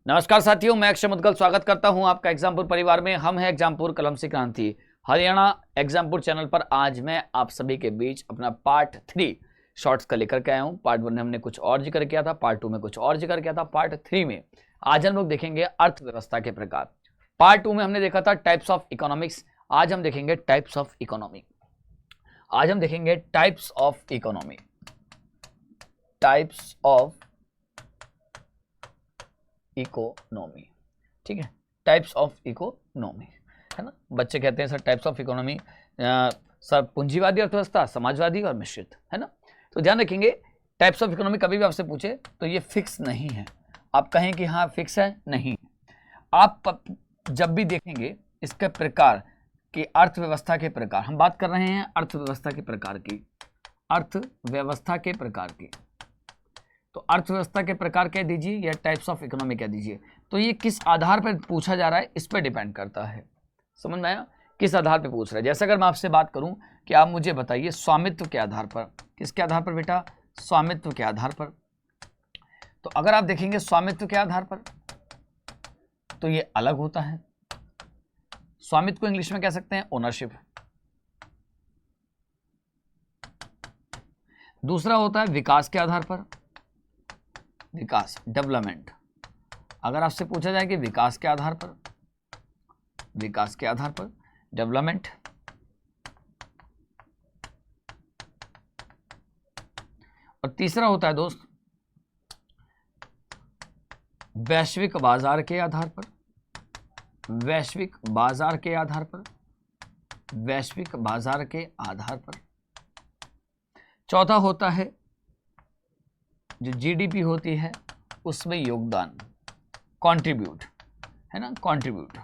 नमस्कार साथियों, मैं अक्षय मुदगल स्वागत करता हूं आपका एग्जामपुर परिवार में। हम हैं एग्जामपुर कलम से क्रांति, हरियाणा एग्जामपुर चैनल पर। आज मैं आप सभी के बीच अपना पार्ट 3 शॉर्ट्स का लेकर के आया हूं। पार्ट 1 में हमने कुछ और जिक्र किया था, पार्ट 2 में कुछ और जिक्र किया था, पार्ट 3 में आज हम लोग देखेंगे अर्थव्यवस्था के प्रकार। पार्ट 2 में हमने देखा था टाइप्स ऑफ इकोनॉमिक्स, आज हम देखेंगे टाइप्स ऑफ इकोनॉमी। आज हम देखेंगे types of economy, types of economy, ठीक है। टाइप्स ऑफ इकोनॉमी, है ना। बच्चे कहते हैं sir types of economy sir पूंजीवादी अर्थव्यवस्था, समाजवादी और मिश्रित, है ना। तो ध्यान रखेंगे टाइप्स ऑफ इकोनॉमी कभी भी आपसे पूछे तो ये फिक्स नहीं है। आप कहें कि हाँ फिक्स है, नहीं। आप जब भी देखेंगे इसके प्रकार कि अर्थव्यवस्था के प्रकार, हम बात कर रहे हैं अर्थव्यवस्था के प्रकार की, अर्थव्यवस्था के प्रकार की। तो अर्थव्यवस्था के प्रकार कह दीजिए या टाइप्स ऑफ इकोनॉमी कह दीजिए। तो ये किस आधार पर पूछा जा रहा है इस पर डिपेंड करता है। समझ में आया, किस आधार पर पूछ रहा है। जैसे अगर मैं आपसे बात करूं कि आप मुझे बताइए स्वामित्व के आधार पर, किसके आधार पर बेटा, स्वामित्व के आधार पर। तो अगर आप देखेंगे स्वामित्व के आधार पर तो ये अलग होता है। स्वामित्व को इंग्लिश में कह सकते हैं ओनरशिप। दूसरा होता है विकास के आधार पर, विकास, डेवलपमेंट। अगर आपसे पूछा जाए कि विकास के आधार पर, विकास के आधार पर डेवलपमेंट। और तीसरा होता है दोस्त वैश्विक बाजार के आधार पर, वैश्विक बाजार के आधार पर, वैश्विक बाजार के आधार पर। चौथा होता है जो जीडीपी होती है उसमें योगदान, कंट्रीब्यूट, है ना, कंट्रीब्यूट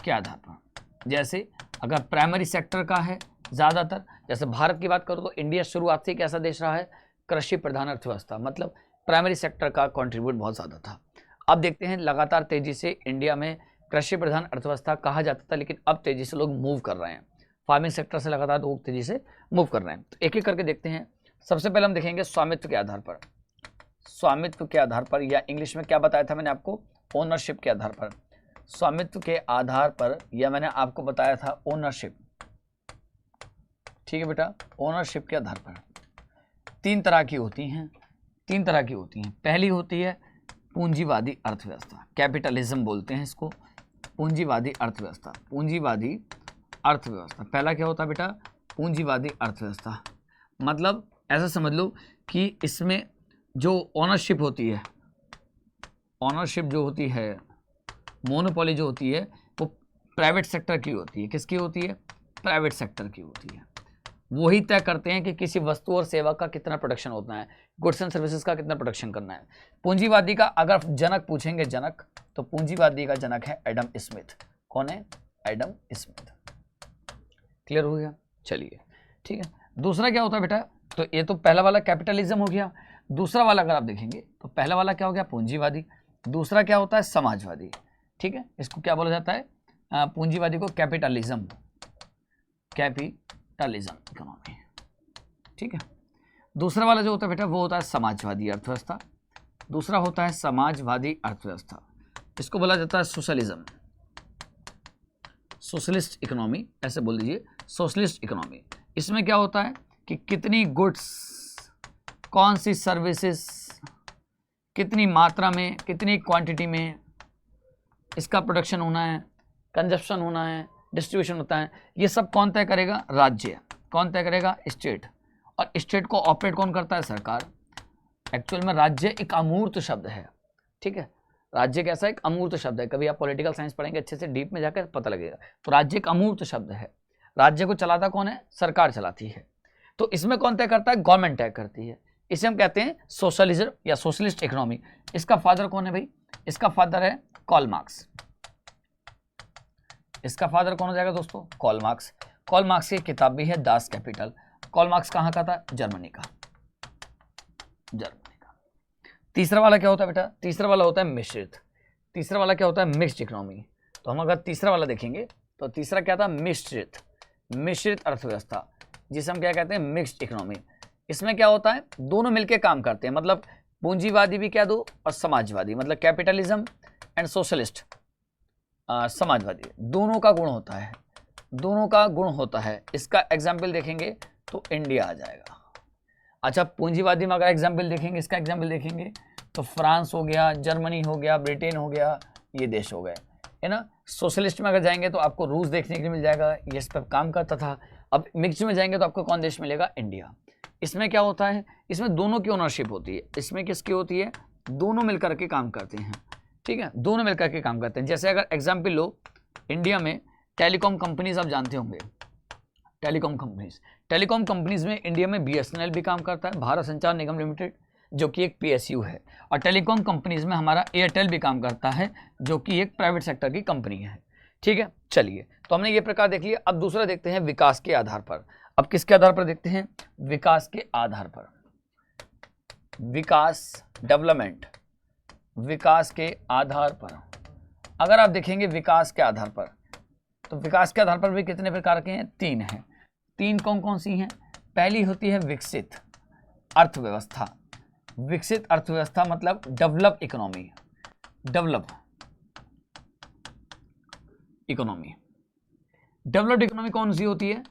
के आधार पर। जैसे अगर प्राइमरी सेक्टर का है ज़्यादातर, जैसे भारत की बात करो तो इंडिया शुरुआत से कैसा देश रहा है, कृषि प्रधान अर्थव्यवस्था, मतलब प्राइमरी सेक्टर का कंट्रीब्यूट बहुत ज़्यादा था। अब देखते हैं लगातार तेज़ी से इंडिया में कृषि प्रधान अर्थव्यवस्था कहा जाता था, लेकिन अब तेज़ी से लोग मूव कर रहे हैं, फार्मिंग सेक्टर से लगातार लोग तेजी से मूव कर रहे हैं। तो एक एक करके देखते हैं। सबसे पहले हम देखेंगे स्वामित्व के आधार पर, स्वामित्व के आधार पर, या इंग्लिश में क्या बताया था मैंने आपको, ओनरशिप के आधार पर। स्वामित्व के आधार पर या मैंने आपको बताया था ओनरशिप, ठीक है बेटा, ओनरशिप के आधार पर। तीन तरह की होती हैं, तीन तरह की होती हैं। पहली होती है पूंजीवादी अर्थव्यवस्था, कैपिटलिज्म बोलते हैं इसको, पूंजीवादी अर्थव्यवस्था, पूंजीवादी अर्थव्यवस्था। पहला क्या होता है बेटा, पूंजीवादी अर्थव्यवस्था। मतलब ऐसा समझ लो कि इसमें जो ओनरशिप होती है, ओनरशिप जो होती है, मोनोपोली जो होती है, वो प्राइवेट सेक्टर की होती है। किसकी होती है, प्राइवेट सेक्टर की होती है। वही तय करते हैं कि किसी वस्तु और सेवा का कितना प्रोडक्शन होता है, गुड्स एंड सर्विसेज का कितना प्रोडक्शन करना है। पूंजीवादी का अगर जनक पूछेंगे, जनक, तो पूंजीवादी का जनक है एडम स्मिथ। कौन है, एडम स्मिथ। क्लियर हो गया, चलिए ठीक है। दूसरा क्या होता है बेटा, तो ये तो पहला वाला कैपिटलिज्म हो गया। दूसरा वाला अगर आप देखेंगे तो पहला वाला क्या हो गया, पूंजीवादी। दूसरा क्या होता है, समाजवादी, ठीक है। इसको क्या बोला जाता है, पूंजीवादी को कैपिटलिज्म, कैपिटलिज्म इकोनॉमी, ठीक है। दूसरा वाला जो होता है बेटा वो होता है समाजवादी अर्थव्यवस्था। दूसरा होता है समाजवादी अर्थव्यवस्था, इसको बोला जाता है सोशलिज्म, सोशलिस्ट इकोनॉमी, ऐसे बोल दीजिए, सोशलिस्ट इकोनॉमी। इसमें क्या होता है कि कितनी गुड्स, कौन सी सर्विसेज, कितनी मात्रा में, कितनी क्वांटिटी में इसका प्रोडक्शन होना है, कंजप्शन होना है, डिस्ट्रीब्यूशन होता है, ये सब कौन तय करेगा, राज्य। कौन तय करेगा, स्टेट। और स्टेट को ऑपरेट कौन करता है, सरकार। एक्चुअल में राज्य एक अमूर्त शब्द है, ठीक है। राज्य कैसा एक अमूर्त शब्द है, कभी आप पॉलिटिकल साइंस पढ़ेंगे अच्छे से डीप में जाकर पता लगेगा। तो राज्य एक अमूर्त शब्द है। राज्य को चलाता कौन है, सरकार चलाती है। तो इसमें कौन तय करता है, गवर्नमेंट तय करती है। इसे हम कहते हैं सोशलिज्म या सोशलिस्ट इकोनॉमी। इसका फादर कौन है भाई, इसका फादर है कार्ल मार्क्स। इसका फादर कौन हो जाएगा दोस्तों, कार्ल मार्क्स। कार्ल मार्क्स की किताब भी है दास कैपिटल। कार्ल मार्क्स कहाँ का था, जर्मनी का, जर्मनी का। तीसरा वाला क्या होता है बेटा, तीसरा वाला होता है मिश्रित। तीसरा वाला क्या होता है, मिक्स्ड इकोनॉमी। तो हम अगर तीसरा वाला देखेंगे तो तीसरा क्या था, मिश्रित, मिश्रित अर्थव्यवस्था, जिसे हम क्या कहते हैं, मिक्स्ड इकोनॉमी। इसमें क्या होता है, दोनों मिलकर काम करते हैं, मतलब पूंजीवादी भी क्या दो और समाजवादी, मतलब कैपिटलिज्म एंड सोशलिस्ट, समाजवादी, दोनों का गुण होता है, दोनों का गुण होता है। इसका एग्जाम्पल देखेंगे तो इंडिया आ जाएगा। अच्छा, पूंजीवादी में अगर एग्जाम्पल देखेंगे, इसका एग्जाम्पल देखेंगे तो फ्रांस हो गया, जर्मनी हो गया, ब्रिटेन हो गया, ये देश हो गए, है ना। सोशलिस्ट में अगर जाएंगे तो आपको रूस देखने के लिए मिल जाएगा, ये इस पर काम करता था। अब मिक्स में जाएंगे तो आपको कौन देश मिलेगा, इंडिया। इसमें क्या होता है, इसमें दोनों की ओनरशिप होती है। इसमें किसकी होती है, दोनों मिलकर के काम करते हैं, ठीक है, दोनों मिलकर के काम करते हैं। जैसे अगर एग्जाम्पल लो, इंडिया में टेलीकॉम कंपनीज आप जानते होंगे, टेलीकॉम कंपनीज में इंडिया में BSNL भी काम करता है, भारत संचार निगम लिमिटेड, जो कि एक PSU है। और टेलीकॉम कंपनीज में हमारा एयरटेल भी काम करता है, जो कि एक प्राइवेट सेक्टर की कंपनी है, ठीक है। चलिए, तो हमने ये प्रकार देख लिया। अब दूसरा देखते हैं विकास के आधार पर। अब किसके आधार पर देखते हैं, विकास के आधार पर, विकास, डेवलपमेंट, विकास के आधार पर। अगर आप देखेंगे विकास के आधार पर, तो विकास के आधार पर भी कितने प्रकार के हैं, 3 हैं। 3 कौन कौन सी हैं, पहली होती है विकसित अर्थव्यवस्था। विकसित अर्थव्यवस्था मतलब develop economy, develop economy. Developed economy कौन सी होती है,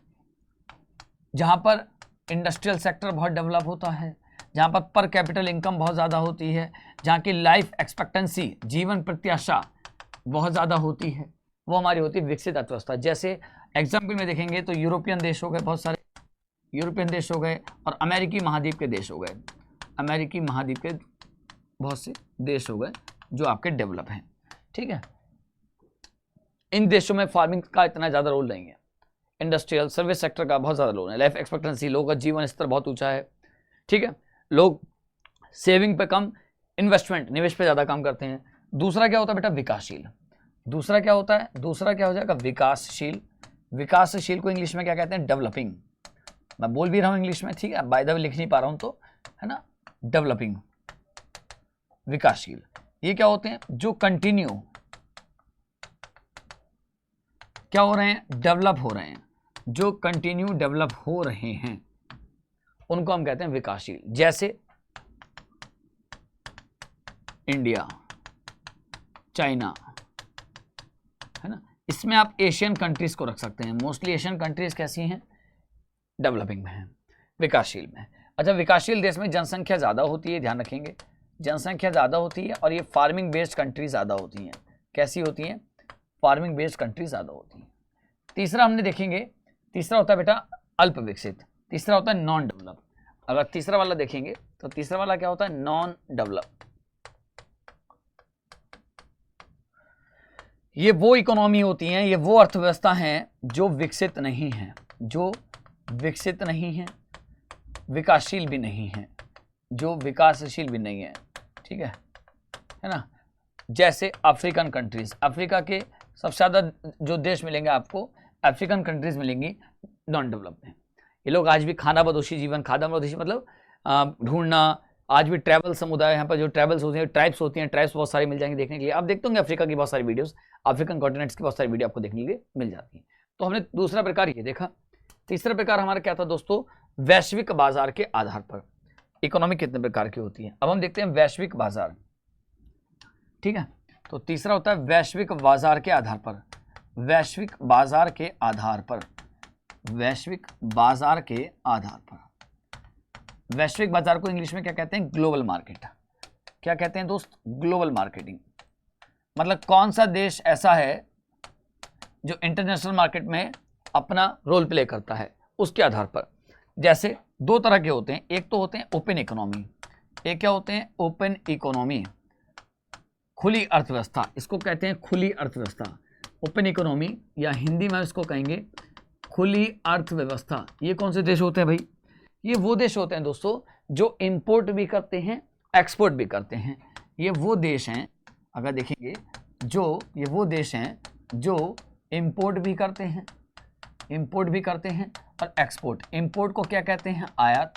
जहां पर इंडस्ट्रियल सेक्टर बहुत डेवलप होता है, जहां पर कैपिटल इनकम बहुत ज़्यादा होती है, जहां की लाइफ एक्सपेक्टेंसी, जीवन प्रत्याशा बहुत ज़्यादा होती है, वो हमारी होती है विकसित अर्थव्यवस्था। जैसे एग्जाम्पल में देखेंगे तो यूरोपियन देश हो गए, बहुत सारे यूरोपियन देश हो गए, और अमेरिकी महाद्वीप के देश हो गए, अमेरिकी महाद्वीप के बहुत से देश हो गए जो आपके डेवलप हैं, ठीक है। इन देशों में फार्मिंग का इतना ज़्यादा रोल नहीं है, इंडस्ट्रियल सर्विस सेक्टर का बहुत ज़्यादा रोल है, लाइफ एक्सपेक्टेंसी, लोगों का जीवन स्तर बहुत ऊंचा है, ठीक है। लोग सेविंग पे कम, इन्वेस्टमेंट, निवेश पे ज़्यादा काम करते हैं। दूसरा क्या होता है बेटा, विकासशील। दूसरा क्या होता है, दूसरा क्या हो जाएगा, विकासशील। विकासशील को इंग्लिश में क्या कहते हैं, डेवलपिंग। मैं बोल भी रहा हूँ इंग्लिश में, ठीक है, बाय द वे लिख नहीं पा रहा हूँ तो, है ना, डेवलपिंग, विकासशील। ये क्या होते हैं, जो कंटिन्यू क्या हो रहे हैं, डेवलप हो रहे हैं, जो कंटिन्यू डेवलप हो रहे हैं उनको हम कहते हैं विकासशील। जैसे इंडिया, चाइना, है ना। इसमें आप एशियन कंट्रीज को रख सकते हैं, मोस्टली एशियन कंट्रीज कैसी हैं, डेवलपिंग में हैं, विकासशील में। अच्छा, विकासशील देश में जनसंख्या ज़्यादा होती है, ध्यान रखेंगे, जनसंख्या ज़्यादा होती है, और ये फार्मिंग बेस्ड कंट्री ज़्यादा होती हैं। कैसी होती हैं, फार्मिंग बेस्ड कंट्री ज़्यादा होती हैं। तीसरा हमने देखेंगे, तीसरा होता है बेटा अल्प विकसित, तीसरा होता है नॉन डेवलप। अगर तीसरा वाला देखेंगे तो तीसरा वाला क्या होता है, नॉन डेवलप। ये वो इकोनॉमी होती हैं, ये वो अर्थव्यवस्था हैं जो विकसित नहीं है, जो विकसित नहीं है, विकासशील भी नहीं है, जो विकासशील भी नहीं है, ठीक है ना। जैसे अफ्रीकन कंट्रीज, अफ्रीका के सबसे ज़्यादा जो देश मिलेंगे आपको, अफ्रीकन कंट्रीज मिलेंगी नॉन डेवलप्ड हैं। ये लोग आज भी खानाबदोशी जीवन, खानाबदोशी मतलब ढूंढना, आज भी ट्रैवल समुदाय, यहाँ पर जो ट्रैवल्स होती हैं, ट्राइब्स होती हैं, ट्राइब्स बहुत सारी मिल जाएंगे देखने के लिए। आप देखते होंगे अफ्रीका की बहुत सारी वीडियोस, अफ्रीकन कॉन्टिनेंट्स की बहुत सारी वीडियो आपको देखने के लिए मिल जाती हैं। तो हमने दूसरा प्रकार ये देखा। तीसरा प्रकार हमारा क्या था दोस्तों, वैश्विक बाजार के आधार पर इकोनॉमी कितने प्रकार की होती है। अब हम देखते हैं वैश्विक बाजार, ठीक है। तो तीसरा होता है वैश्विक बाजार के आधार पर, वैश्विक बाजार के आधार पर, वैश्विक बाजार के आधार पर। वैश्विक बाजार को इंग्लिश में क्या कहते हैं, ग्लोबल मार्केट। क्या कहते हैं दोस्त, ग्लोबल मार्केटिंग। मतलब कौन सा देश ऐसा है जो इंटरनेशनल मार्केट में अपना रोल प्ले करता है, उसके आधार पर। जैसे दो तरह के होते हैं, एक तो होते हैं ओपन इकोनॉमी, एक क्या होते हैं, ओपन इकोनॉमी, खुली अर्थव्यवस्था, इसको कहते हैं खुली अर्थव्यवस्था, ओपन इकोनॉमी, या हिंदी में इसको कहेंगे खुली अर्थव्यवस्था। ये कौन से देश होते हैं भाई, ये वो देश होते हैं दोस्तों जो इंपोर्ट भी करते हैं, एक्सपोर्ट भी करते हैं। ये वो देश हैं, अगर देखेंगे, जो ये वो देश हैं जो इंपोर्ट भी करते हैं, इंपोर्ट भी करते हैं, और एक्सपोर्ट। इंपोर्ट को क्या कहते हैं, आयात।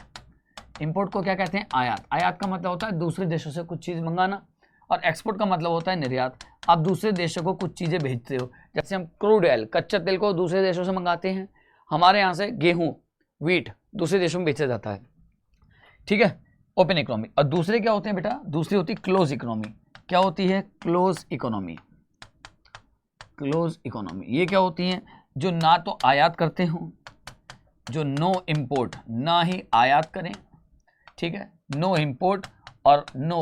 इंपोर्ट को क्या कहते हैं, आयात। आयात का मतलब होता है दूसरे देशों से कुछ चीज़ मंगाना, और एक्सपोर्ट का मतलब होता है निर्यात। आप दूसरे देशों को कुछ चीज़ें भेजते हो, जैसे हम क्रूड ऑयल, कच्चा तेल को दूसरे देशों से मंगाते हैं, हमारे यहाँ से गेहूँ, वीट दूसरे देशों में बेचा जाता है, ठीक है। Open economy. और दूसरे क्या होते हैं बेटा, दूसरी होती है क्लोज इकोनॉमी। क्या होती है? Close economy. क्लोज इकोनॉमी ये क्या होती हैं? जो ना तो आयात करते हों, जो नो इंपोर्ट, ना ही आयात करें, ठीक है, नो इंपोर्ट और नो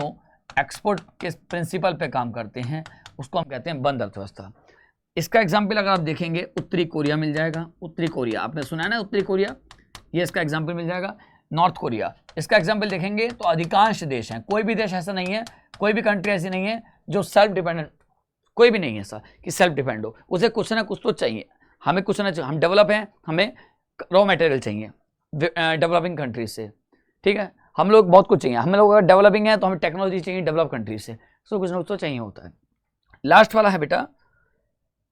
एक्सपोर्ट के प्रिंसिपल पे काम करते हैं, उसको हम कहते हैं बंद अर्थव्यवस्था। इसका एग्जाम्पल अगर आप देखेंगे, उत्तरी कोरिया मिल जाएगा। उत्तरी कोरिया आपने सुना है ना, उत्तरी कोरिया, ये इसका एग्जाम्पल मिल जाएगा। नॉर्थ कोरिया, इसका एग्जाम्पल देखेंगे तो अधिकांश देश हैं, कोई भी देश ऐसा नहीं है, कोई भी कंट्री ऐसी नहीं है जो सेल्फ डिपेंडेंट, कोई भी नहीं है ऐसा कि सेल्फ डिपेंड हो, उसे कुछ ना कुछ तो चाहिए, हमें कुछ ना चाहिए, हम डेवलप हैं, हमें रॉ मटेरियल चाहिए डेवलपिंग कंट्रीज से, ठीक है, हम लोग बहुत कुछ चाहिए, हम लोग अगर डेवलपिंग है तो हमें टेक्नोलॉजी चाहिए डेवलप कंट्रीज से, सो कुछ ना कुछ तो चाहिए होता है। लास्ट वाला है बेटा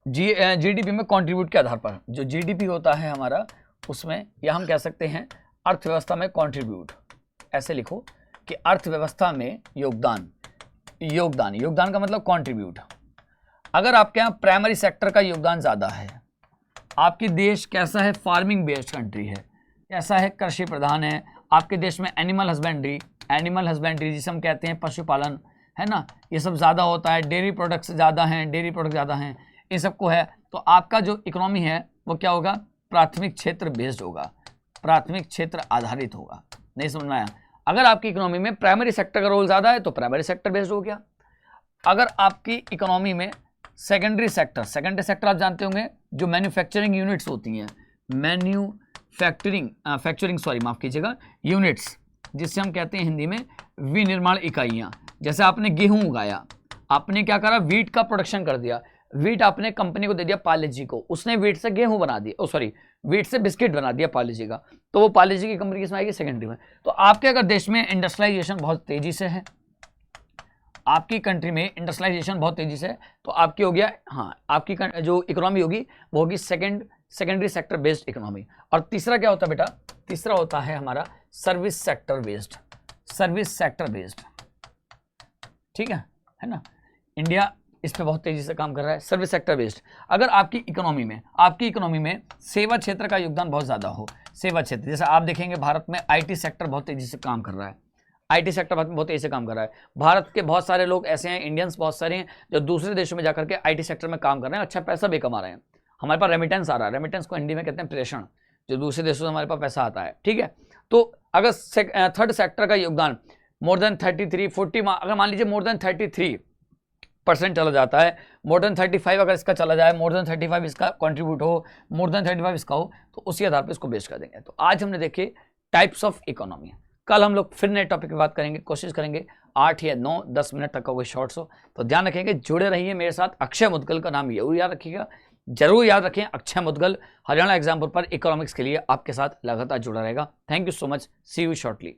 जीडीपी में कंट्रीब्यूट के आधार पर, जो जीडीपी होता है हमारा उसमें, या हम कह सकते हैं अर्थव्यवस्था में कंट्रीब्यूट, ऐसे लिखो कि अर्थव्यवस्था में योगदान, योगदान, योगदान का मतलब कंट्रीब्यूट। अगर आपके यहाँ प्राइमरी सेक्टर का योगदान ज़्यादा है, आपके देश कैसा है, फार्मिंग बेस्ड कंट्री है, कैसा है, कृषि प्रधान है, आपके देश में एनिमल हस्बेंड्री जिसे हम कहते हैं पशुपालन, है ना, ये सब ज़्यादा होता है, डेयरी प्रोडक्ट्स ज़्यादा हैं, डेयरी प्रोडक्ट ज़्यादा हैं, इन सबको है, तो आपका जो इकोनॉमी है वो क्या होगा, प्राथमिक क्षेत्र बेस्ड होगा, प्राथमिक क्षेत्र आधारित होगा। नहीं समझ में आया? अगर आपकी इकोनॉमी में प्राइमरी सेक्टर का रोल ज़्यादा है तो प्राइमरी सेक्टर बेस्ड हो गया। अगर आपकी इकोनॉमी में सेकेंडरी सेक्टर आप जानते होंगे, जो मैन्युफैक्चरिंग यूनिट्स होती हैं, माफ़ कीजिएगा, यूनिट्स, जिससे हम कहते हैं हिंदी में विनिर्माण इकाइयाँ। जैसे आपने गेहूं उगाया, आपने क्या करा, वीट का प्रोडक्शन कर दिया, वीट आपने कंपनी को दे दिया पार्ले जी को, उसने वीट से गेहूं बना दिया, वीट से बिस्किट बना दिया पार्ले जी का, तो वो पार्ले जी की कंपनी किसमें आएगी, सेकेंडरी में। तो आपके अगर देश में इंडस्ट्रियलाइजेशन बहुत तेजी से है, आपकी कंट्री में इंडस्ट्रियलाइजेशन बहुत तेजी से है, तो आपकी हो गया, हाँ, आपकी जो इकोनॉमी होगी वो होगी सेकेंडरी सेक्टर बेस्ड इकोनॉमी। और तीसरा क्या होता है बेटा, तीसरा होता है हमारा सर्विस सेक्टर बेस्ड, ठीक है ना, इंडिया इस पे बहुत तेजी से काम कर रहा है, सर्विस सेक्टर बेस्ड। अगर आपकी इकोनॉमी में सेवा क्षेत्र का योगदान बहुत ज़्यादा हो, सेवा क्षेत्र, जैसे आप देखेंगे भारत में आईटी सेक्टर बहुत तेजी से काम कर रहा है, आईटी सेक्टर बहुत तेजी से काम कर रहा है। भारत के बहुत सारे लोग ऐसे हैं, इंडियंस बहुत सारे हैं जो दूसरे देशों में जाकर के आईटी सेक्टर में काम कर रहे हैं, अच्छा पैसा भी कमा रहे हैं। हमारे पास रेमिटेंस आ रहा है, रेमिटेंस को हिंदी में कहते हैं प्रेषण, जो दूसरे देशों से हमारे पास पैसा आता है, ठीक है। तो अगर थर्ड सेक्टर का योगदान मोर देन 33-40, अगर मान लीजिए मोर देन 33% चला जाता है, मोर देन 35 अगर इसका चला जाए, मोर देन 35 इसका कंट्रीब्यूट हो, मोर देन 35 इसका हो, तो उसी आधार पर इसको बेस कर देंगे। तो आज हमने देखे टाइप्स ऑफ इकोनॉमी। कल हम लोग फिर नए टॉपिक की बात करेंगे, कोशिश करेंगे 8 या 9-10 मिनट तक का कोई शॉर्ट्स हो, तो ध्यान रखेंगे, जुड़े रहिए मेरे साथ। अक्षय मुद्गल का नाम जरूर याद रखिएगा, जरूर याद रखें, अक्षय मुद्गल हरियाणा एग्जाम पर इकोनॉमिक्स के लिए आपके साथ लगातार जुड़ा रहेगा। Thank you so much, see you shortly.